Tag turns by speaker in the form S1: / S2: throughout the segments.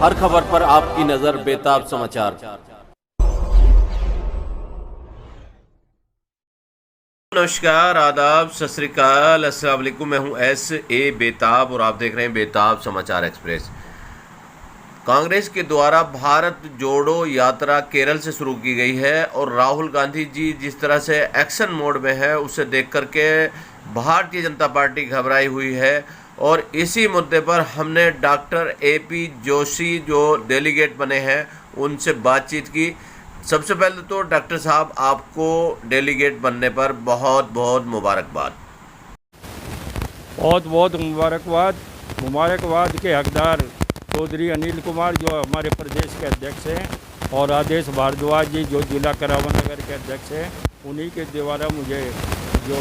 S1: हर खबर पर आपकी नजर बेताब समाचार। नमस्कार, आदाब, सत श्री अकाल, अस्सलाम वालेकुम। मैं हूं S.A. बेताब और आप देख रहे हैं बेताब समाचार एक्सप्रेस। कांग्रेस के द्वारा भारत जोड़ो यात्रा केरल से शुरू की गई है और राहुल गांधी जी जिस तरह से एक्शन मोड में है उसे देख करके भारतीय जनता पार्टी घबराई हुई है। और इसी मुद्दे पर हमने डॉक्टर A.P. जोशी जो डेलीगेट बने हैं उनसे बातचीत की। सबसे पहले तो डॉक्टर साहब, आपको डेलीगेट बनने पर बहुत बहुत मुबारकबाद।
S2: बहुत बहुत मुबारकबाद के हकदार चौधरी अनिल कुमार जो हमारे प्रदेश के अध्यक्ष हैं और आदेश भारद्वाज जी जो जिला करावन नगर के अध्यक्ष हैं, उन्हीं के द्वारा मुझे जो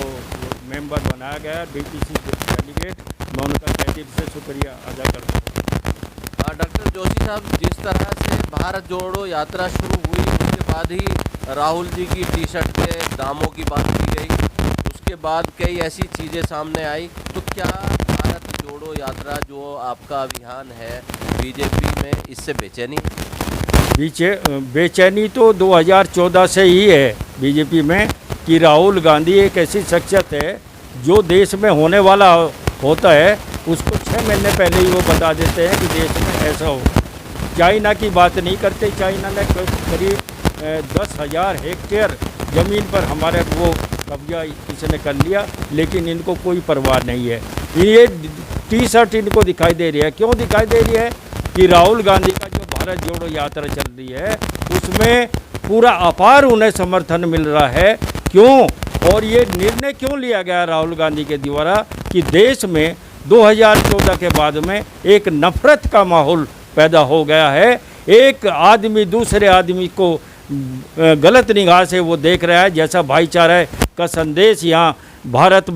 S2: मेंबर बनाया गया DPC डेलीगेट, मैं उनका तहे दिल से शुक्रिया अदा करता हूँ।
S1: डॉक्टर जोशी साहब, जिस तरह से भारत जोड़ो यात्रा शुरू हुई उसके बाद ही राहुल जी की टी शर्ट के दामों की बात की गई, उसके बाद कई ऐसी चीज़ें सामने आई, तो क्या भारत जोड़ो यात्रा जो आपका अभियान है बीजेपी में इससे
S2: बेचैनी तो 2014 से ही है बीजेपी में कि राहुल गांधी एक ऐसी शख्सियत है जो देश में होने वाला होता है उसको 6 महीने पहले ही वो बता देते हैं कि देश में ऐसा हो। चाइना की बात नहीं करते, चाइना ने करीब 10,000 हेक्टेयर ज़मीन पर हमारे वो कब्जा इसने कर लिया, लेकिन इनको कोई परवाह नहीं है। ये टी शर्ट इनको दिखाई दे रही है, क्यों दिखाई दे रही है कि राहुल गांधी का जो भारत जोड़ो यात्रा चल रही है उसमें पूरा अपार उन्हें समर्थन मिल रहा है। क्यों, और ये निर्णय क्यों लिया गया राहुल गांधी के द्वारा कि देश में 2014 के बाद में एक नफरत का माहौल पैदा हो गया है। एक आदमी दूसरे आदमी को गलत निगाह से वो देख रहा है। जैसा भाईचारा का संदेश यहाँ भारत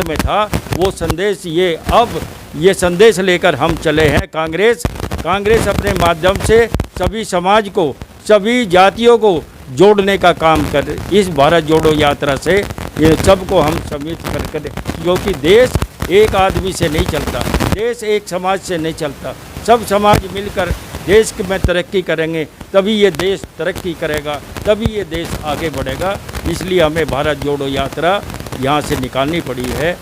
S2: में था, वो संदेश ये संदेश लेकर हम चले हैं। कांग्रेस अपने माध्यम से सभी समाज को, सभी जातियों को जोड़ने का काम कर इस भारत जोड़ो यात्रा से ये सबको हम सम्मिलित कर, क्योंकि देश एक आदमी से नहीं चलता, देश एक समाज से नहीं चलता। सब समाज मिलकर देश में तरक्की करेंगे, तभी ये देश तरक्की करेगा, तभी ये देश आगे बढ़ेगा। इसलिए हमें भारत जोड़ो यात्रा यहाँ से निकालनी पड़ी है।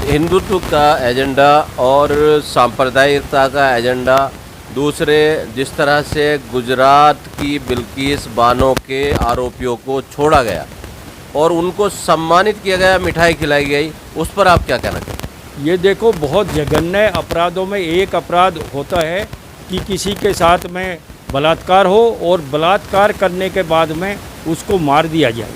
S1: हिंदुत्व का एजेंडा और सांप्रदायिकता का एजेंडा, दूसरे जिस तरह से गुजरात की बिल्किस बानो के आरोपियों को छोड़ा गया और उनको सम्मानित किया गया, मिठाई खिलाई गई, उस पर आप क्या कहना चाहते हैं?
S2: ये देखो, बहुत जघन्य अपराधों में एक अपराध होता है कि किसी के साथ में बलात्कार हो और बलात्कार करने के बाद में उसको मार दिया जाए।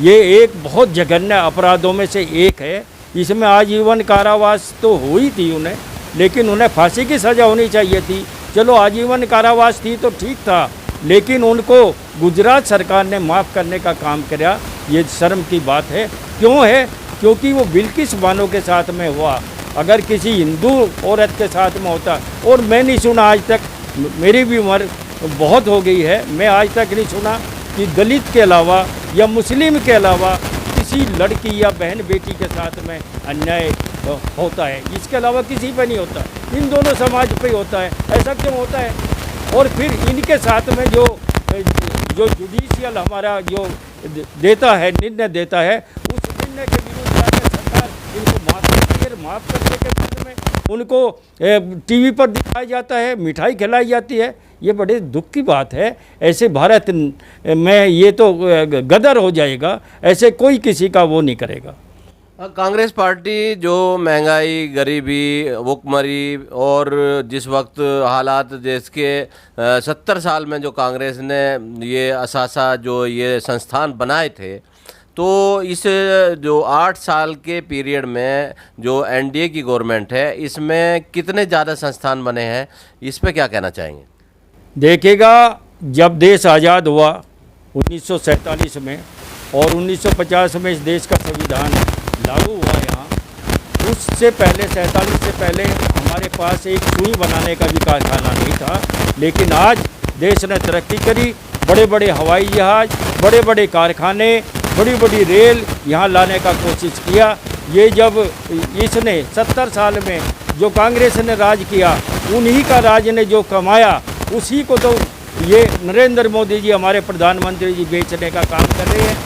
S2: ये एक बहुत जघन्य अपराधों में से एक है। इसमें आजीवन कारावास तो हुई थी उन्हें, लेकिन उन्हें फांसी की सज़ा होनी चाहिए थी। चलो आजीवन कारावास थी तो ठीक था, लेकिन उनको गुजरात सरकार ने माफ़ करने का काम किया। ये शर्म की बात है। क्यों है? क्योंकि वो बिल्किस बानो के साथ में हुआ। अगर किसी हिंदू औरत के साथ में होता, और मैं नहीं सुना आज तक, मेरी भी उम्र बहुत हो गई है, मैं आज तक नहीं सुना कि दलित के अलावा या मुस्लिम के अलावा किसी लड़की या बहन बेटी के साथ में अन्याय होता है। इसके अलावा किसी पे नहीं होता, इन दोनों समाज पे होता है। ऐसा क्यों होता है? और फिर इनके साथ में जो जुडिशियल हमारा जो देता है, निर्णय देता है, उस निर्णय के विरुद्ध जाकर सरकार इनको माफ़ करती है। माफ़ करने के बाद में उनको टीवी पर दिखाया जाता है, मिठाई खिलाई जाती है। ये बड़े दुख की बात है। ऐसे भारत में ये तो गदर हो जाएगा, ऐसे कोई किसी का वो नहीं करेगा।
S1: कांग्रेस पार्टी जो महंगाई, गरीबी, भुखमरी और जिस वक्त हालात देश के 70 साल में जो कांग्रेस ने ये असासा जो ये संस्थान बनाए थे, तो इस जो 8 साल के पीरियड में जो NDA की गवर्नमेंट है, इसमें कितने ज़्यादा संस्थान बने हैं, इस पे क्या कहना चाहेंगे?
S2: देखिएगा, जब देश आज़ाद हुआ 1947 में और 1950 में इस देश का संविधान लागू हुआ यहाँ, उससे पहले 47 से पहले हमारे पास एक सुई बनाने का भी कारखाना नहीं था। लेकिन आज देश ने तरक्की करी, बड़े बड़े हवाई जहाज, बड़े बड़े कारखाने, बड़ी बड़ी रेल यहाँ लाने का कोशिश किया। ये जब इसने 70 साल में जो कांग्रेस ने राज किया, उन्हीं का राज ने जो कमाया, उसी को तो ये नरेंद्र मोदी जी हमारे प्रधानमंत्री जी बेचने का काम कर रहे हैं।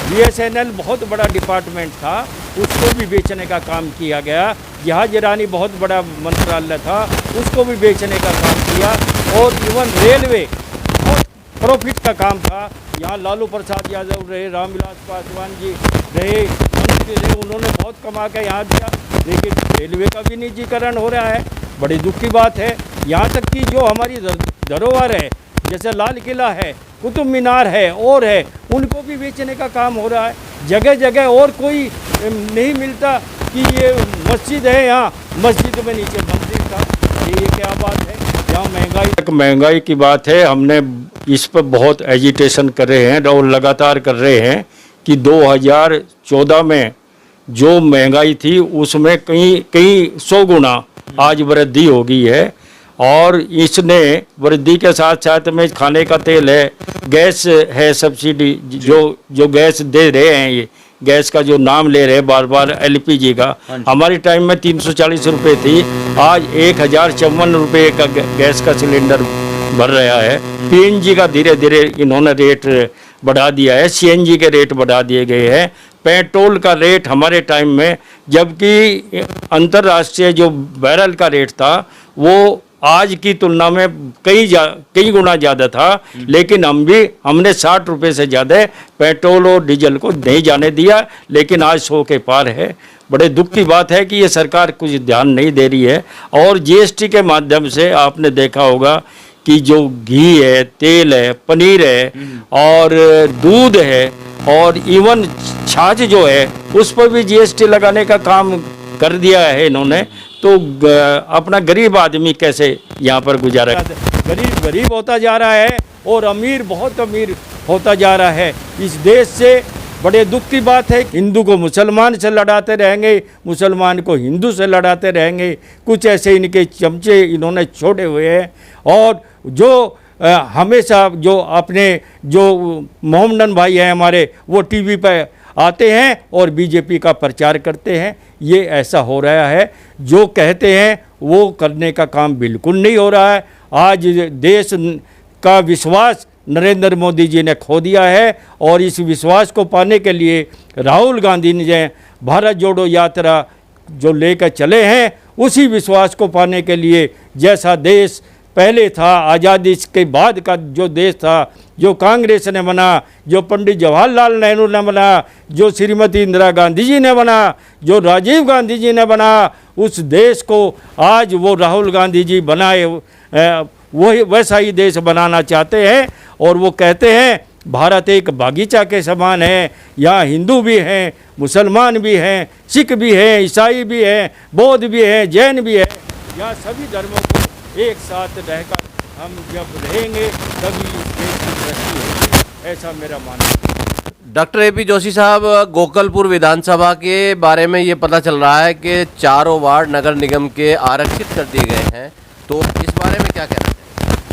S2: BSNL बहुत बड़ा डिपार्टमेंट था, उसको भी बेचने का काम किया गया। जहाज रानी बहुत बड़ा मंत्रालय था, उसको भी बेचने का काम किया। और इवन रेलवे बहुत प्रॉफिट का काम था। यहाँ लालू प्रसाद यादव रहे, रामविलास पासवान जी रहे, मंत्री रहे, उन्होंने बहुत कमा के यहाँ दिया, लेकिन रेलवे का भी निजीकरण हो रहा है। बड़ी दुख की बात है। यहाँ तक कि जो हमारी धरोहर है, जैसे लाल किला है, कुतुब मीनार है और है, उनको भी बेचने का काम हो रहा है। जगह जगह और कोई नहीं मिलता कि ये मस्जिद है, यहाँ मस्जिद में नीचे मंदिर था। ये क्या बात है? यहाँ महंगाई की बात है। हमने इस पर बहुत एजिटेशन कर रहे हैं और लगातार कर रहे हैं कि 2014 में जो महंगाई थी उसमें कई 100 गुना आज वृद्धि हो गई है। और इसने वृद्धि के साथ साथ में खाने का तेल है, गैस है, सब्सिडी जो गैस दे रहे हैं, ये गैस का जो नाम ले रहे हैं बार बार, LPG का, हमारे टाइम में 340 रुपये थी, आज 1054 रुपये का गैस का सिलेंडर भर रहा है। PNG का धीरे धीरे इन्होंने रेट बढ़ा दिया है, CNG के रेट बढ़ा दिए गए हैं। पेट्रोल का रेट हमारे टाइम में, जबकि अंतर्राष्ट्रीय जो बैरल का रेट था वो आज की तुलना में कई गुना ज़्यादा था, लेकिन हमने 60 रुपये से ज़्यादा पेट्रोल और डीजल को नहीं जाने दिया, लेकिन आज 100 के पार है। बड़े दुख की बात है कि ये सरकार कुछ ध्यान नहीं दे रही है। और GST के माध्यम से आपने देखा होगा कि जो घी है, तेल है, पनीर है और दूध है और इवन छाछ जो है, उस पर भी GST लगाने का काम कर दिया है इन्होंने। तो अपना गरीब आदमी कैसे यहाँ पर गुजारा? गरीब होता जा रहा है और अमीर बहुत अमीर होता जा रहा है इस देश से। बड़े दुख की बात है। हिंदू को मुसलमान से लड़ाते रहेंगे, मुसलमान को हिंदू से लड़ाते रहेंगे। कुछ ऐसे इनके चमचे इन्होंने छोड़े हुए हैं। और जो हमेशा जो अपने जो मोहम्मदन भाई हैं हमारे, वो टीवी पर आते हैं और बीजेपी का प्रचार करते हैं। ये ऐसा हो रहा है, जो कहते हैं वो करने का काम बिल्कुल नहीं हो रहा है। आज देश का विश्वास नरेंद्र मोदी जी ने खो दिया है और इस विश्वास को पाने के लिए राहुल गांधी ने भारत जोड़ो यात्रा जो लेकर चले हैं, उसी विश्वास को पाने के लिए जैसा देश पहले था, आज़ादी के बाद का जो देश था, जो कांग्रेस ने बना, जो पंडित जवाहरलाल नेहरू ने बना, जो श्रीमती इंदिरा गांधी जी ने बना, जो राजीव गांधी जी ने बना, उस देश को आज वो राहुल गांधी जी बनाए वही वैसा ही देश बनाना चाहते हैं। और वो कहते हैं भारत एक बागीचा के समान है, यहाँ हिंदू भी हैं, मुसलमान भी हैं, सिख भी हैं, ईसाई भी हैं, बौद्ध भी हैं, जैन भी हैं। यहाँ सभी धर्मों को एक साथ रहकर हम जब रहेंगे तभी देश की तरक्की होगी, ऐसा मेरा मानना है।
S1: डॉक्टर AP जोशी साहब, गोकलपुर विधानसभा के बारे में ये पता चल रहा है कि 4 वार्ड नगर निगम के आरक्षित कर दिए गए हैं, तो इस बारे में क्या कहना है?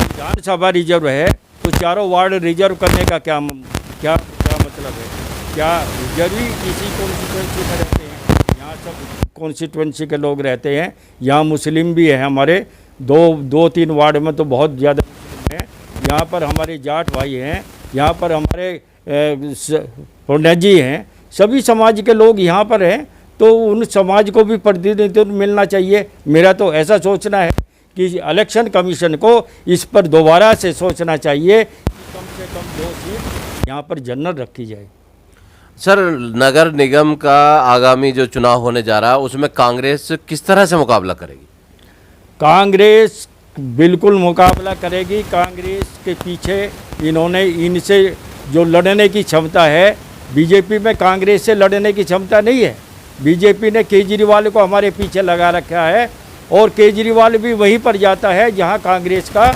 S2: विधानसभा रिजर्व है तो 4 वार्ड रिजर्व करने का क्या मतलब है? क्या रिजर्व ही किसी कॉन्स्टिट्यूंसी में रहते हैं? यहाँ सब कॉन्स्टिट्यूंसी के लोग रहते हैं। यहाँ मुस्लिम भी है, हमारे 2-3 वार्ड में तो बहुत ज़्यादा मुस्लिम हैं। यहाँ पर हमारे जाट भाई हैं, यहाँ पर हमारे जी हैं, सभी समाज के लोग यहाँ पर हैं। तो उन समाज को भी प्रतिनिधित्व मिलना चाहिए। मेरा तो ऐसा सोचना है कि इलेक्शन कमीशन को इस पर दोबारा से सोचना चाहिए कि कम से कम 2 सीट यहाँ पर जनरल रखी जाए।
S1: सर, नगर निगम का आगामी जो चुनाव होने जा रहा है उसमें कांग्रेस किस तरह से मुकाबला करेगी?
S2: कांग्रेस बिल्कुल मुकाबला करेगी। कांग्रेस के पीछे इनसे जो लड़ने की क्षमता है, बीजेपी में कांग्रेस से लड़ने की क्षमता नहीं है। बीजेपी ने केजरीवाल को हमारे पीछे लगा रखा है और केजरीवाल भी वहीं पर जाता है जहां कांग्रेस का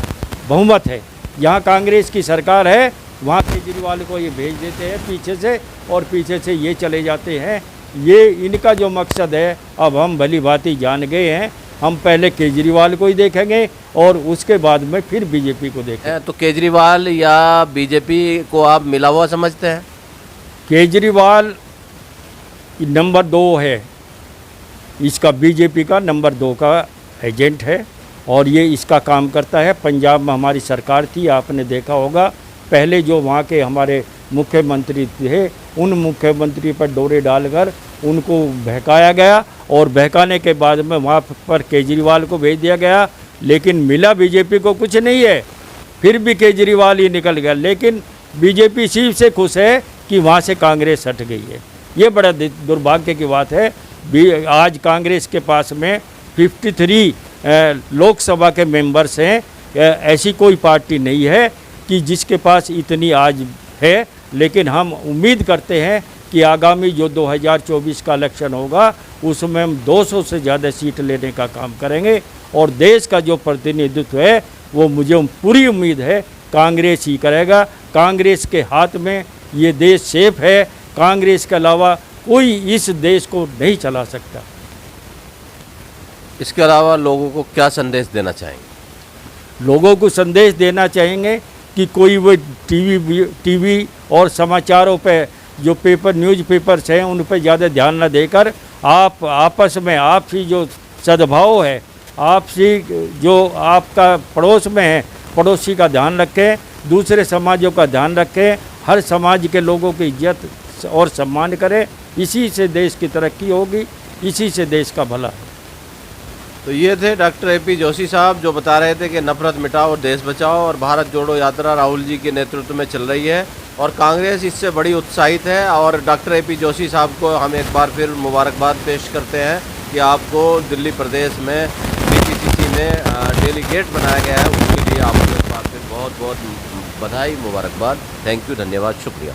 S2: बहुमत है। जहां कांग्रेस की सरकार है वहां केजरीवाल को ये भेज देते हैं पीछे से, और पीछे से ये चले जाते हैं। ये इनका जो मकसद है अब हम भली भांति जान गए हैं। हम पहले केजरीवाल को ही देखेंगे और उसके बाद में फिर बीजेपी को देखेंगे।
S1: तो केजरीवाल या बीजेपी को आप मिला हुआ समझते हैं?
S2: केजरीवाल नंबर 2 है इसका बीजेपी का नंबर 2 का एजेंट है और ये इसका काम करता है। पंजाब में हमारी सरकार थी, आपने देखा होगा, पहले जो वहाँ के हमारे मुख्यमंत्री थे उन मुख्यमंत्री पर डोरे डालकर उनको बहकाया गया और बहकाने के बाद में वहाँ पर केजरीवाल को भेज दिया गया, लेकिन मिला बीजेपी को कुछ नहीं है, फिर भी केजरीवाल ही निकल गया। लेकिन बीजेपी इसी से खुश है कि वहाँ से कांग्रेस हट गई है। ये बड़ा दुर्भाग्य की बात है। आज कांग्रेस के पास में 53 लोकसभा के मेंबर्स हैं। ऐसी कोई पार्टी नहीं है कि जिसके पास इतनी आज है, लेकिन हम उम्मीद करते हैं कि आगामी जो 2024 का इलेक्शन होगा उसमें हम 200 से ज़्यादा सीट लेने का काम करेंगे और देश का जो प्रतिनिधित्व है वो मुझे पूरी उम्मीद है कांग्रेस ही करेगा। कांग्रेस के हाथ में ये देश सेफ है, कांग्रेस के अलावा कोई इस देश को नहीं चला सकता।
S1: इसके अलावा लोगों को क्या संदेश देना चाहेंगे?
S2: लोगों को संदेश देना चाहेंगे कि कोई वो टीवी और समाचारों पे जो न्यूज़पेपर्स हैं उन पर ज़्यादा ध्यान न देकर आप आपस में आपसी जो सद्भाव है, आपसी जो आपका पड़ोस में है, पड़ोसी का ध्यान रखें, दूसरे समाजों का ध्यान रखें, हर समाज के लोगों की इज्जत और सम्मान करें। इसी से देश की तरक्की होगी, इसी से देश का भला।
S1: तो ये थे डॉक्टर AP जोशी साहब जो बता रहे थे कि नफरत मिटाओ और देश बचाओ और भारत जोड़ो यात्रा राहुल जी के नेतृत्व में चल रही है और कांग्रेस इससे बड़ी उत्साहित है। और डॉक्टर AP जोशी साहब को हम एक बार फिर मुबारकबाद पेश करते हैं कि आपको दिल्ली प्रदेश में BTCC में डेलीगेट बनाया गया है, उसके लिए आपको एक बार फिर बहुत बहुत बधाई, मुबारकबाद। थैंक यू, धन्यवाद, शुक्रिया।